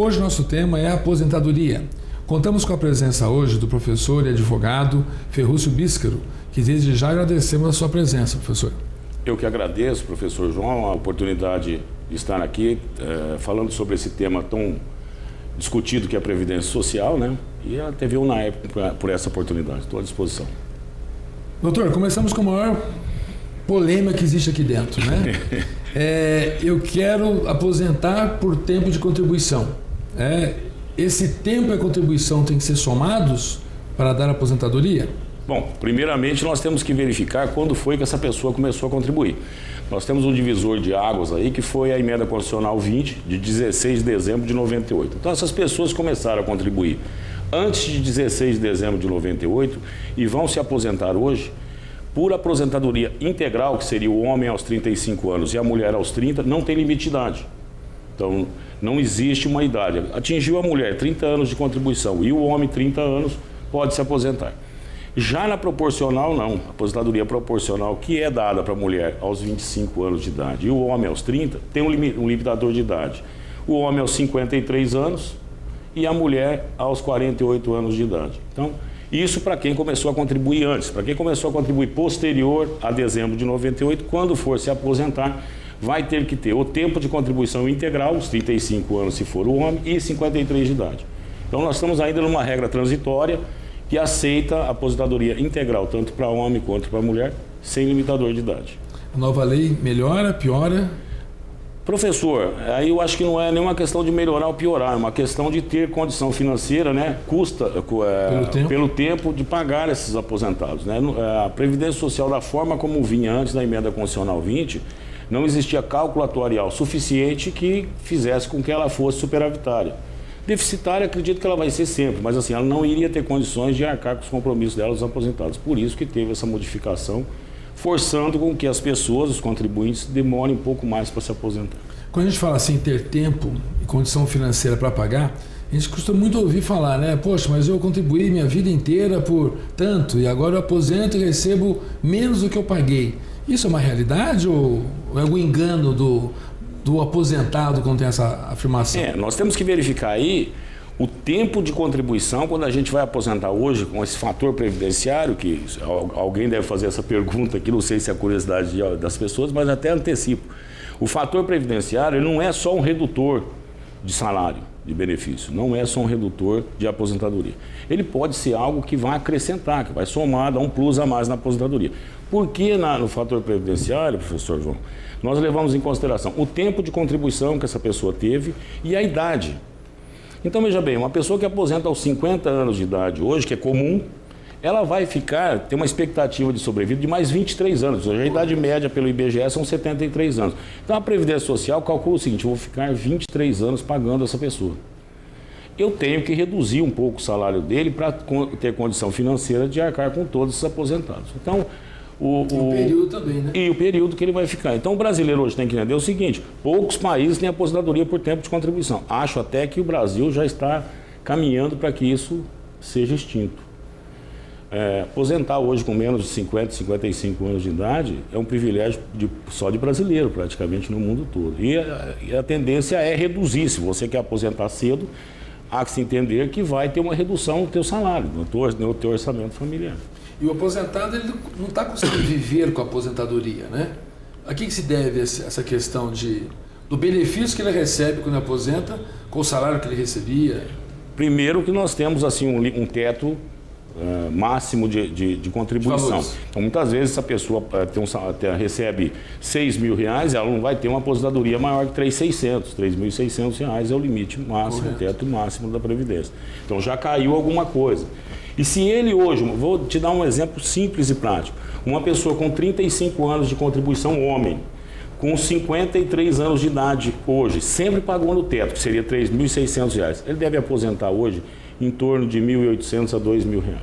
Hoje nosso tema é a aposentadoria. Contamos com a presença hoje do professor e advogado Ferrúcio Bíscaro, que desde já agradecemos a sua presença, professor. Eu que agradeço, professor João, a oportunidade de estar aqui falando sobre esse tema tão discutido que é a Previdência Social, né? E a TV UNAEP por essa oportunidade. Estou à disposição. Doutor, começamos com a maior polêmica que existe aqui dentro, né? Eu quero aposentar por tempo de contribuição. Esse tempo e a contribuição têm que ser somados para dar aposentadoria? Bom, primeiramente nós temos que verificar quando foi que essa pessoa começou a contribuir. Nós temos um divisor de águas aí, que foi a Emenda Constitucional 20, de 16 de dezembro de 98. Então essas pessoas começaram a contribuir antes de 16 de dezembro de 98 e vão se aposentar hoje por aposentadoria integral, que seria o homem aos 35 anos e a mulher aos 30, não tem limite de idade. Então não existe uma idade. Atingiu a mulher 30 anos de contribuição e o homem 30 anos, pode se aposentar. Já na proporcional, não. A aposentadoria proporcional, que é dada para a mulher aos 25 anos de idade e o homem aos 30, tem um limitador de idade. O homem aos 53 anos e a mulher aos 48 anos de idade. Então, isso para quem começou a contribuir antes. Para quem começou a contribuir posterior a dezembro de 98, quando for se aposentar, vai ter que ter o tempo de contribuição integral, os 35 anos se for o homem, e 53 de idade. Então, nós estamos ainda numa regra transitória que aceita a aposentadoria integral, tanto para homem quanto para mulher, sem limitador de idade. A nova lei melhora, piora? Professor, aí eu acho que não é nenhuma questão de melhorar ou piorar, é uma questão de ter condição financeira, né? Custa pelo tempo de pagar esses aposentados, né? A Previdência Social, da forma como vinha antes da Emenda Constitucional 20, não existia cálculo atuarial suficiente que fizesse com que ela fosse superavitária. Deficitária, acredito que ela vai ser sempre, mas assim, ela não iria ter condições de arcar com os compromissos dela, os aposentados. Por isso que teve essa modificação, forçando com que as pessoas, os contribuintes, demorem um pouco mais para se aposentar. Quando a gente fala assim, ter tempo e condição financeira para pagar, a gente costuma muito ouvir falar, né? Poxa, mas eu contribuí minha vida inteira por tanto e agora eu aposento e recebo menos do que eu paguei. Isso é uma realidade ou é algum engano do aposentado quando tem essa afirmação? Nós temos que verificar aí o tempo de contribuição quando a gente vai aposentar hoje com esse fator previdenciário, que alguém deve fazer essa pergunta aqui, não sei se é a curiosidade das pessoas, mas até antecipo. O fator previdenciário ele não é só um redutor de salário, de benefício, não é só um redutor de aposentadoria. Ele pode ser algo que vai acrescentar, que vai somar, dar um plus a mais na aposentadoria. Por que no fator previdenciário, professor João, nós levamos em consideração o tempo de contribuição que essa pessoa teve e a idade. Então, veja bem, uma pessoa que aposenta aos 50 anos de idade hoje, que é comum, ela vai ter uma expectativa de sobrevida de mais 23 anos. Hoje a idade média pelo IBGE são 73 anos. Então, a Previdência Social calcula o seguinte: eu vou ficar 23 anos pagando essa pessoa. Eu tenho que reduzir um pouco o salário dele para ter condição financeira de arcar com todos os aposentados. Então, o período também, né? E o período que ele vai ficar. Então, o brasileiro hoje tem que entender o seguinte: poucos países têm aposentadoria por tempo de contribuição. Acho até que o Brasil já está caminhando para que isso seja extinto. Aposentar hoje com menos de 50, 55 anos de idade é um privilégio só de brasileiro, praticamente no mundo todo. E a tendência é reduzir. Se você quer aposentar cedo, há que se entender que vai ter uma redução no teu salário, no teu orçamento familiar. E o aposentado ele não está conseguindo viver com a aposentadoria, né? A que se deve essa questão do benefício que ele recebe quando aposenta com o salário que ele recebia? Primeiro que nós temos assim um máximo de contribuição. Então, muitas vezes essa pessoa recebe R$6.000, ela não vai ter uma aposentadoria maior que R$3.600. R$3.600 é o limite máximo, o teto máximo da Previdência. Então já caiu alguma coisa. E se ele hoje, vou te dar um exemplo simples e prático, uma pessoa com 35 anos de contribuição, homem, com 53 anos de idade hoje, sempre pagou no teto, que seria R$3.600, ele deve aposentar hoje em torno de R$1.800 a R$2.000.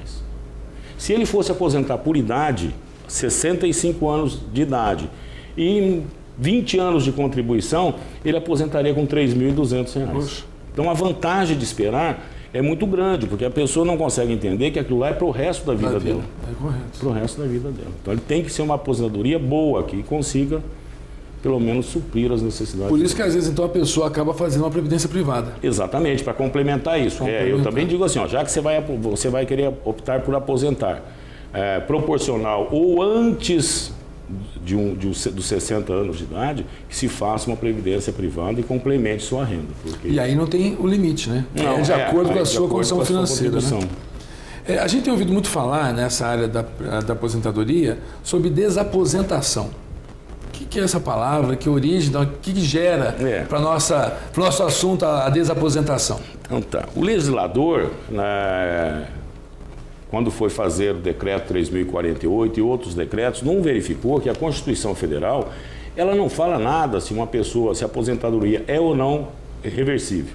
Se ele fosse aposentar por idade, 65 anos de idade, e em 20 anos de contribuição, ele aposentaria com R$3.200. Então a vantagem de esperar é muito grande, porque a pessoa não consegue entender que aquilo lá é para o resto da vida dela. É correto. Para o resto da vida dela. Então ele tem que ser uma aposentadoria boa, que consiga pelo menos suprir as necessidades. Por isso que às vezes então a pessoa acaba fazendo uma previdência privada. Exatamente, para complementar isso. Eu também digo assim, ó, já que você vai querer optar por aposentar proporcional ou antes dos 60 anos de idade, que se faça uma previdência privada e complemente sua renda. Porque... E aí não tem o limite, né? Não, de acordo com a sua condição financeira. Né? A gente tem ouvido muito falar nessa área da aposentadoria sobre desaposentação. O que é essa palavra? Que origem? O que gera para o nosso assunto a desaposentação? Então tá. O legislador, quando foi fazer o decreto 3.048 e outros decretos, não verificou que a Constituição Federal, ela não fala nada se a aposentadoria é ou não reversível.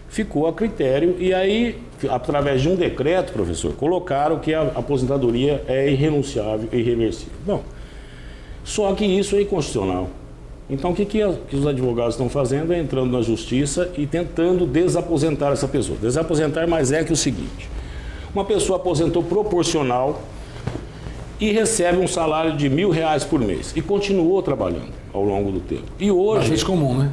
Ficou a critério e aí, através de um decreto, professor, colocaram que a aposentadoria é irrenunciável e irreversível. Bom, só que isso é inconstitucional. Então, o que os advogados estão fazendo é entrando na justiça e tentando desaposentar essa pessoa. Desaposentar, mas é que o seguinte... Uma pessoa aposentou proporcional e recebe um salário de R$1.000 por mês e continuou trabalhando ao longo do tempo. E hoje... Bastante comum, né?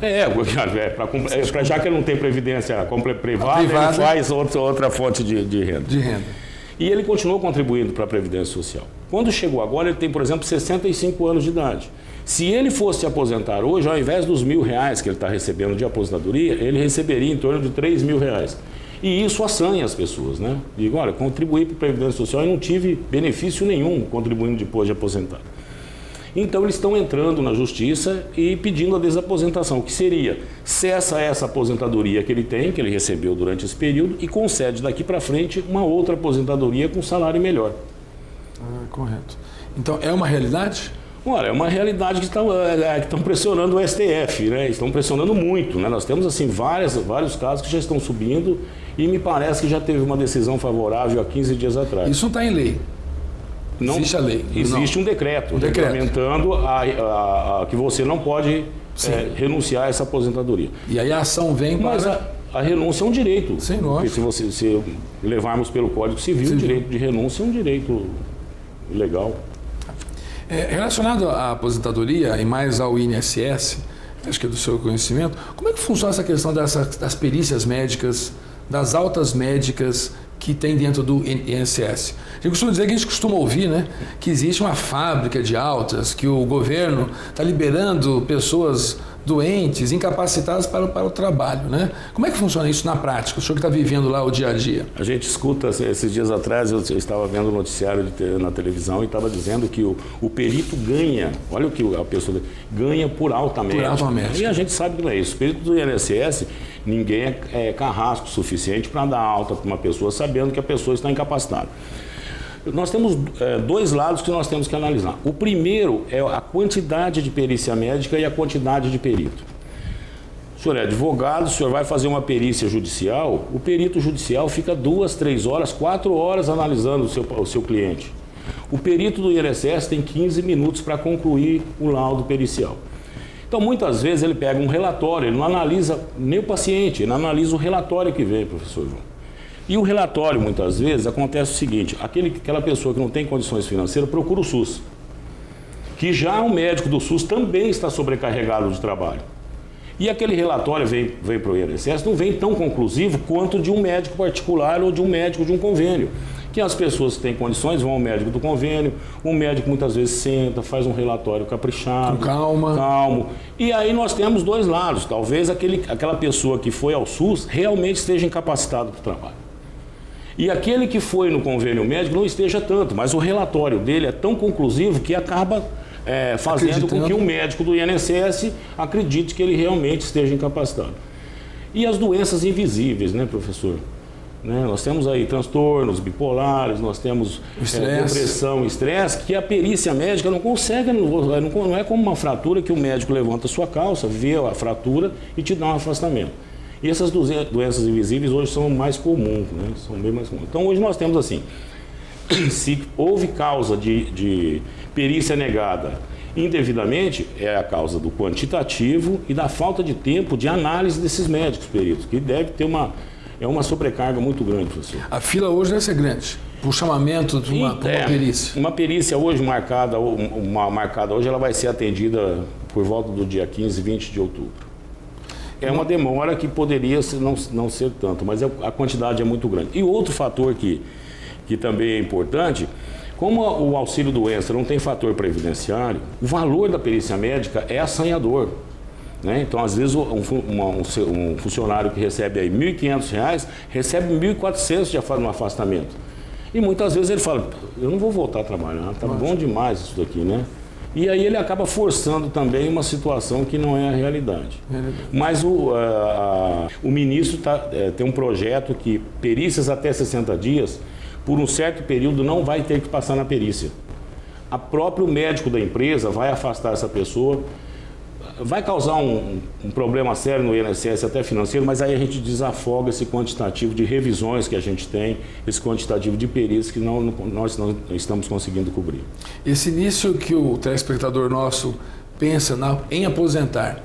Já que ele não tem previdência privada, ele faz outra fonte de renda. E ele continuou contribuindo para a Previdência Social. Quando chegou agora, ele tem, por exemplo, 65 anos de idade. Se ele fosse se aposentar hoje, ao invés dos R$1.000 que ele está recebendo de aposentadoria, ele receberia em torno de R$3.000. E isso assanha as pessoas, né? Digo, olha, contribuí para a Previdência Social e não tive benefício nenhum contribuindo depois de aposentar. Então eles estão entrando na justiça e pedindo a desaposentação, que seria, cessa essa aposentadoria que ele tem, que ele recebeu durante esse período, e concede daqui para frente uma outra aposentadoria com salário melhor. Correto. Então é uma realidade? Olha, é uma realidade que estão pressionando o STF, né? Estão pressionando muito, né? Nós temos assim vários casos que já estão subindo e me parece que já teve uma decisão favorável há 15 dias atrás. Isso não está em lei? Não existe a lei? Existe um decreto regulamentando que você não pode renunciar a essa aposentadoria. E aí a ação vem para... Mas a renúncia é um direito. Sim, porque se levarmos pelo Código Civil, o direito de renúncia é um direito legal. Relacionado à aposentadoria e mais ao INSS, acho que é do seu conhecimento, como é que funciona essa questão das perícias médicas, das altas médicas que tem dentro do INSS? Eu costumo dizer que a gente costuma ouvir, né, que existe uma fábrica de altas, que o governo está liberando pessoas doentes, incapacitadas para o trabalho, né? Como é que funciona isso na prática? O senhor que está vivendo lá o dia a dia. A gente escuta, esses dias atrás, eu estava vendo o noticiário na televisão e estava dizendo que o perito ganha, olha o que a pessoa ganha por alta médica. E a gente sabe que não é isso. O perito do INSS, ninguém é carrasco suficiente para dar alta para uma pessoa sabendo que a pessoa está incapacitada. Nós temos dois lados que nós temos que analisar. O primeiro é a quantidade de perícia médica e a quantidade de perito. O senhor é advogado, o senhor vai fazer uma perícia judicial, o perito judicial fica 2, 3 horas, 4 horas analisando o seu cliente. O perito do INSS tem 15 minutos para concluir o laudo pericial. Então, muitas vezes ele pega um relatório, ele não analisa nem o paciente, ele analisa o relatório que vem, professor João. E o relatório, muitas vezes, acontece o seguinte, aquela pessoa que não tem condições financeiras procura o SUS, que já o médico do SUS também está sobrecarregado de trabalho. E aquele relatório vem para o INSS, não vem tão conclusivo quanto de um médico particular ou de um médico de um convênio. Que as pessoas que têm condições vão ao médico do convênio, o médico muitas vezes senta, faz um relatório caprichado, calmo. E aí nós temos dois lados, talvez aquela pessoa que foi ao SUS realmente esteja incapacitado para o trabalho. E aquele que foi no convênio médico não esteja tanto, mas o relatório dele é tão conclusivo que acaba fazendo com que o médico do INSS acredite que ele realmente esteja incapacitado. E as doenças invisíveis, né, professor? Nós temos aí transtornos bipolares, nós temos depressão, estresse, que a perícia médica não consegue, não é como uma fratura que o médico levanta a sua calça, vê a fratura e te dá um afastamento. E essas doenças invisíveis hoje são mais comuns, né? São bem mais comuns. Então hoje nós temos assim, se houve causa de perícia negada indevidamente, é a causa do quantitativo e da falta de tempo de análise desses médicos peritos, que deve ter uma sobrecarga muito grande, professor. A fila hoje deve ser grande. Por chamamento de uma perícia. Uma perícia hoje marcada hoje, ela vai ser atendida por volta do dia 15, 20 de outubro. É uma demora que poderia não ser tanto, mas a quantidade é muito grande. E outro fator que também é importante, como o auxílio-doença não tem fator previdenciário, o valor da perícia médica é assanhador. Né? Então, às vezes, um funcionário que recebe aí R$ 1.500, recebe R$ 1.400 no afastamento. E muitas vezes ele fala, eu não vou voltar a trabalhar, tá bom demais isso daqui, né? E aí ele acaba forçando também uma situação que não é a realidade. Mas o ministro tem um projeto que perícias até 60 dias, por um certo período, não vai ter que passar na perícia. O próprio médico da empresa vai afastar essa pessoa, vai causar um problema sério no INSS, até financeiro, mas aí a gente desafoga esse quantitativo de revisões que a gente tem, esse quantitativo de perícias que nós não estamos conseguindo cobrir. Esse início que o telespectador nosso pensa em aposentar,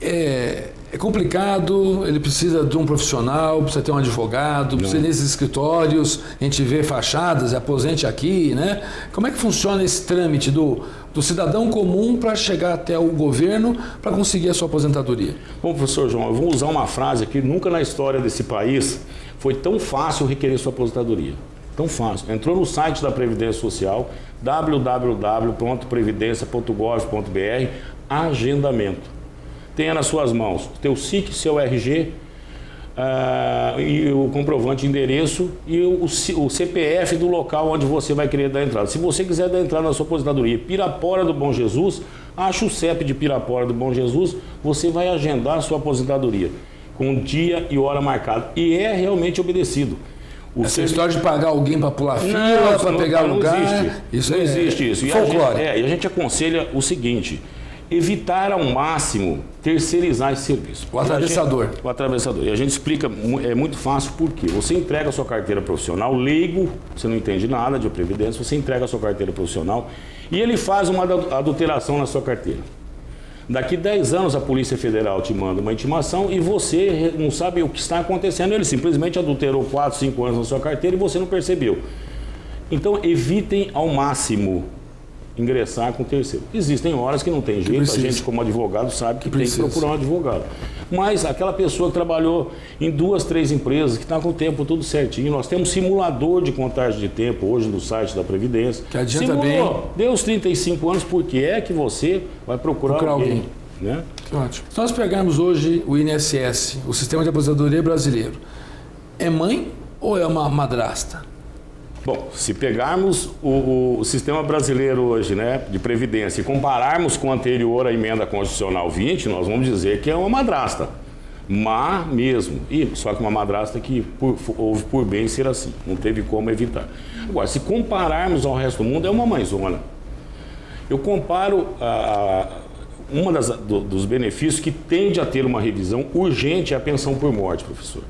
é complicado, ele precisa de um profissional, precisa ter um advogado, precisa ir nesses escritórios, a gente vê fachadas, aposente aqui, né? Como é que funciona esse trâmite do cidadão comum para chegar até o governo para conseguir a sua aposentadoria? Bom, professor João, eu vou usar uma frase que nunca na história desse país foi tão fácil requerer sua aposentadoria. Tão fácil. Entrou no site da Previdência Social, www.previdencia.gov.br, agendamento. Tenha nas suas mãos teu SIC, seu RG, e o comprovante de endereço e o CPF do local onde você vai querer dar entrada. Se você quiser dar entrada na sua aposentadoria, Pirapora do Bom Jesus, acha o CEP de Pirapora do Bom Jesus, você vai agendar a sua aposentadoria com dia e hora marcada. E é realmente obedecido. Essa história de pagar alguém para pular fila, para pegar lugar, não existe isso. Folclore. E a gente aconselha o seguinte: evitar ao máximo terceirizar esse serviço. O atravessador. O atravessador. E a gente explica, é muito fácil por quê. Você entrega a sua carteira profissional, leigo, você não entende nada de previdência, você entrega a sua carteira profissional e ele faz uma adulteração na sua carteira. Daqui 10 anos a Polícia Federal te manda uma intimação e você não sabe o que está acontecendo. Ele simplesmente adulterou 4, 5 anos na sua carteira e você não percebeu. Então evitem ao máximo ingressar com terceiro. Existem horas que não tem jeito, a gente como advogado sabe que tem que procurar um advogado. Mas aquela pessoa que trabalhou em 2, 3 empresas, que está com o tempo tudo certinho, nós temos simulador de contagem de tempo hoje no site da Previdência. Que adianta bem. Deu os 35 anos, porque é que você vai procurar alguém. Né? Que ótimo. Se nós pegarmos hoje o INSS, o Sistema de Aposentadoria Brasileiro, é mãe ou é uma madrasta? Bom, se pegarmos o sistema brasileiro hoje, né, de previdência, e compararmos com o anterior à emenda constitucional 20, nós vamos dizer que é uma madrasta. Má mesmo. Só que uma madrasta que houve por bem ser assim. Não teve como evitar. Agora, se compararmos ao resto do mundo, é uma mãezona. Eu comparo dos benefícios que tende a ter uma revisão urgente é a pensão por morte, professor.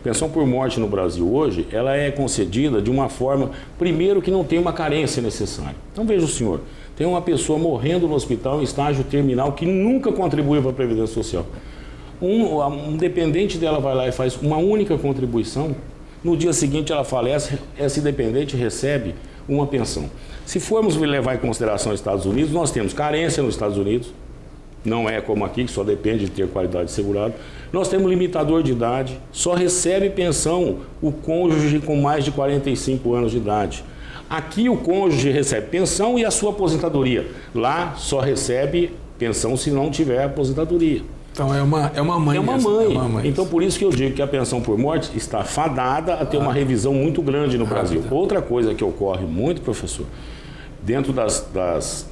Pensão por morte no Brasil hoje, ela é concedida de uma forma, primeiro, que não tem uma carência necessária. Então veja o senhor, tem uma pessoa morrendo no hospital em estágio terminal que nunca contribuiu para a Previdência Social. Um dependente dela vai lá e faz uma única contribuição, no dia seguinte ela falece, essa dependente recebe uma pensão. Se formos levar em consideração os Estados Unidos, nós temos carência nos Estados Unidos, não é como aqui, que só depende de ter qualidade segurada. Nós temos limitador de idade, só recebe pensão o cônjuge com mais de 45 anos de idade. Aqui o cônjuge recebe pensão e a sua aposentadoria. Lá só recebe pensão se não tiver aposentadoria. Então é uma mãe. É uma mãe. Então por isso que eu digo que a pensão por morte está fadada a ter uma revisão muito grande no Brasil. Outra coisa que ocorre muito, professor, dentro das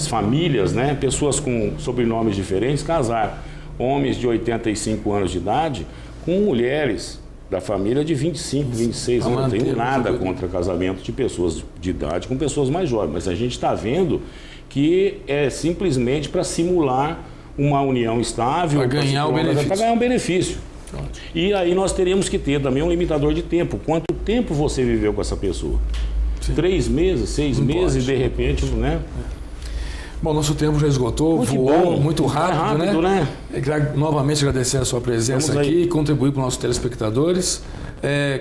famílias, né, pessoas com sobrenomes diferentes, casar homens de 85 anos de idade com mulheres da família de 25, 26 anos. Não tenho nada contra casamento de pessoas de idade com pessoas mais jovens, mas a gente está vendo que é simplesmente para simular uma união estável, para ganhar um benefício. E aí nós teríamos que ter também um limitador de tempo. Quanto tempo você viveu com essa pessoa? Sim. 3 meses, 6 meses, de repente, né? Bom, nosso tempo já esgotou, voou muito rápido, né? Novamente agradecer a sua presença aqui, contribuir para os nossos telespectadores.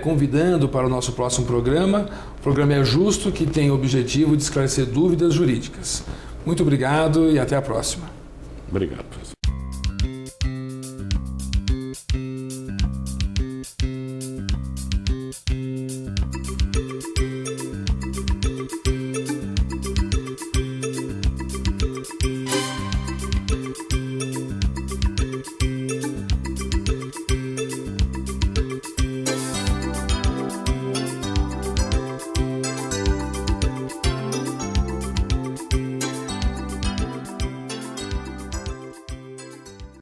convidando para o nosso próximo programa. O programa é justo, que tem o objetivo de esclarecer dúvidas jurídicas. Muito obrigado e até a próxima. Obrigado, professor.